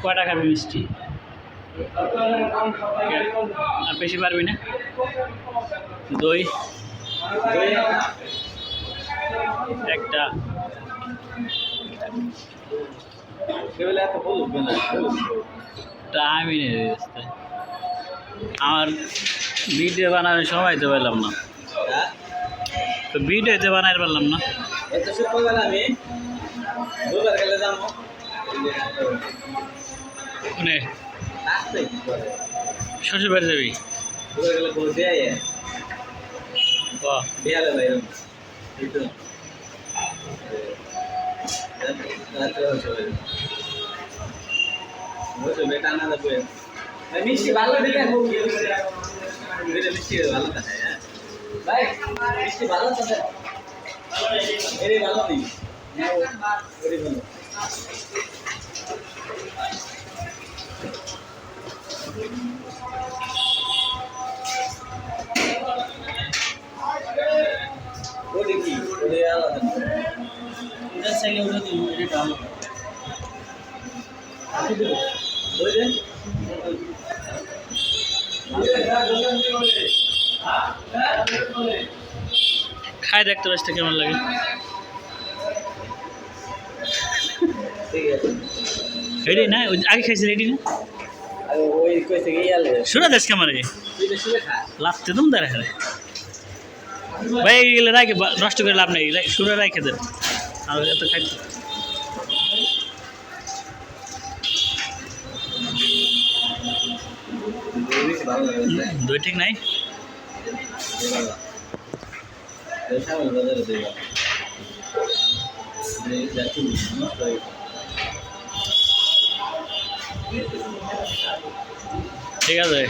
কয়টা খাবি মিষ্টি? আর বেশি পারবি না? দই একটা। টাইমই নেই আমার ভিডিও বানানোর সময় তো পেলাম না, তো ভিডিওতে বানাই পারলাম না। শ্বশুর বাড়ি যাবি? মিষ্টি ভালো দিলে মিষ্টি ভালো থাকে ভাই, মিষ্টি ভালো থাকে এরই ভালো নেই এরই ভালো। ও দেখি ওরে আলাদা এটা চাইলে ওটা দিই এটা ভালো আপনি দেব ওই দেন খাই দেখতে রসটা কেমন লাগে। রেডি না? আগে খাইছি রেডি না? শুনে দেশ কেমন লাগতে তুমি দাঁড়া হ্যাঁ ভাই গেলে রাখে নষ্ট করে লাভ নেই, শুনে রাখে দেন আর এত খাইতে। দই ঠিক নাই? ঠিক আছে।